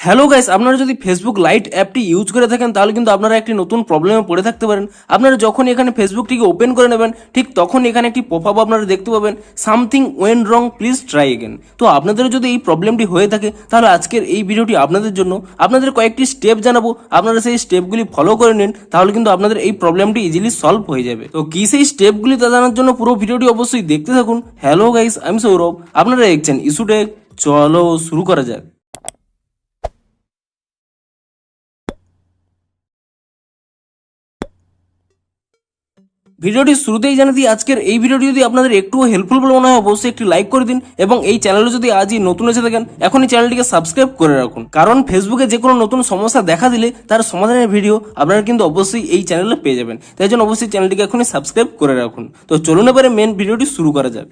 Hello guys, আপনারা যদি Facebook light অ্যাপটি ইউজ করে থাকেন তাহলে কিন্তু আপনারা একটি নতুন প্রবলেমে পড়ে থাকতে পারেন। আপনারা যখন এখানে ফেসবুকটিকে ওপেন করে নেবেন ঠিক তখন এখানে একটি পপআপ আপনারা দেখতে পাবেন, something went wrong, please try again. তো আপনাদের যদি এই প্রবলেমটি হয়ে থাকে তাহলে আজকের এই ভিডিওটি আপনাদের জন্য। আপনাদের কয়েকটি স্টেপ জানাবো, আপনারা সেই স্টেপগুলি ফলো করে নিন, তাহলে কিন্তু আপনাদের এই প্রবলেমটি ইজিলি সলভ হয়ে যাবে। তো কি সেই স্টেপগুলি তা জানার জন্য পুরো ভিডিওটি অবশ্যই দেখতে থাকুন। হ্যালো গাইস, আমি সৌরভ, আপনারা দেখছেন ইস্যু টেক। চলো শুরু করা যাক। ভিডিওটি শুরুতেই জানিয়ে দিই, আজকের এই ভিডিওটি যদি আপনাদের একটু হেল্পফুল বলে মনে হয় অবশ্যই একটি লাইক করে দিন, এবং এই চ্যানেলে যদি আজই নতুন এসে থাকেন এখনই চ্যানেলটিকে সাবস্ক্রাইব করে রাখুন, কারণ ফেসবুকে যে কোনো নতুন সমস্যা দেখা দিলে তার সমাধানের ভিডিও আপনারা কিন্তু অবশ্যই এই চ্যানেলে পেয়ে যাবেন। তাই জন্য অবশ্যই চ্যানেলটিকে এখনই সাবস্ক্রাইব করে রাখুন। তো চলুন এবারে মেন ভিডিওটি শুরু করা যাক।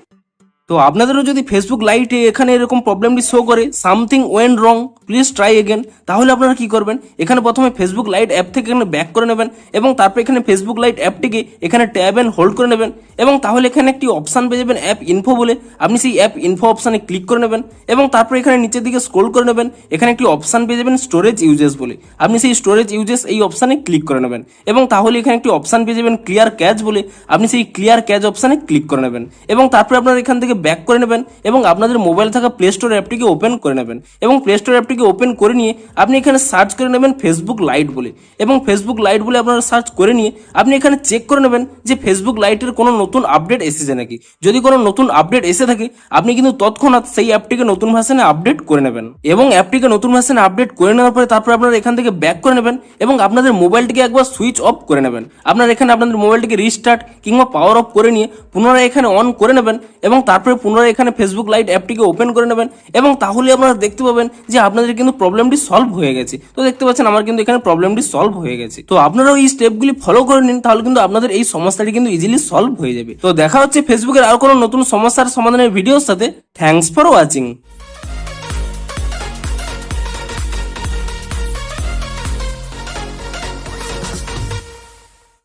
তো আপনাদেরও যদি ফেসবুক লাইটে এখানে এরকম প্রবলেমটি শো করে something went wrong, please try again, তাহলে আপনারা কি করবেন, এখানে প্রথমে ফেসবুক লাইট অ্যাপ থেকে এখানে ব্যাক করে নেবেন, এবং তারপর এখানে ফেসবুক লাইট অ্যাপটিকে এখানে ট্যাব এন্ড হোল্ড করে নেবেন, এবং তাহলে এখানে একটি অপশান পেয়ে যাবেন অ্যাপ ইনফো বলে। আপনি সেই অ্যাপ ইনফো অপশানে ক্লিক করে নেবেন, এবং তারপর এখানে নিচের দিকে স্ক্রল করে নেবেন, এখানে একটি অপশান পেয়ে যাবেন স্টোরেজ ইউজেস বলে। আপনি সেই স্টোরেজ ইউজেস এই অপশানে ক্লিক করে নেবেন, এবং তাহলে এখানে একটি অপশান পেয়ে যাবেন ক্লিয়ার ক্যাচ বলে। আপনি সেই ক্লিয়ার ক্যাচ অপশানে ক্লিক করে নেবেন, এবং তারপরে আপনারা এখান থেকে ব্যাক করে নেবেন, এবং আপনাদের মোবাইল থাকা প্লে স্টোর অ্যাপটিকে ওপেন করে নেবেন, এবং প্লে স্টোর অ্যাপটিকে ওপেন করে নিয়ে আপনি এখানে সার্চ করে নেবেন ফেসবুক লাইট বলে, এবং ফেসবুক লাইট বলে আপনারা সার্চ করে নিয়ে আপনি এখানে চেক করে নেবেন যে ফেসবুক লাইটের কোনো নতুন আপডেট এসেছে নাকি। যদি কোনো নতুন আপডেট এসে থাকে আপনি কিন্তু তৎক্ষণাৎ সেই অ্যাপটিকে নতুন ভার্সনে আপডেট করে নেবেন, এবং অ্যাপটিকে নতুন ভার্সনে আপডেট করে নেওয়ার পরে তারপর আপনারা এখান থেকে ব্যাক করে নেবেন, এবং আপনাদের মোবাইলটিকে একবার সুইচ অফ করে নেবেন। আপনারা এখানে আপনাদের মোবাইলটিকে রিস্টার্ট কিংবা পাওয়ার অফ করে নিয়ে পুনরায় এখানে অন করে নেবেন, এবং তারপরে পুনরায় এখানে ফেসবুক লাইট অ্যাপটিকে ওপেন করে নেবেন, এবং তাহলে আপনারা দেখতে পাবেন যে আপনাদের কিন্তু প্রবলেমটি সলভ হয়ে গেছে। তো দেখতে পাচ্ছেন আমার কিন্তু এখানে প্রবলেমটি সলভ হয়ে গেছে। তো আপনারাও এই স্টেপগুলি ফলো করে নিন, তাহলে কিন্তু আপনাদের এই সমস্যাটি কিন্তু ইজিলি সলভ হয়ে যাবে। তো দেখা হচ্ছে ফেসবুকের আর কোনো নতুন সমস্যার সমাধানের ভিডিওর সাথে। Thanks for watching.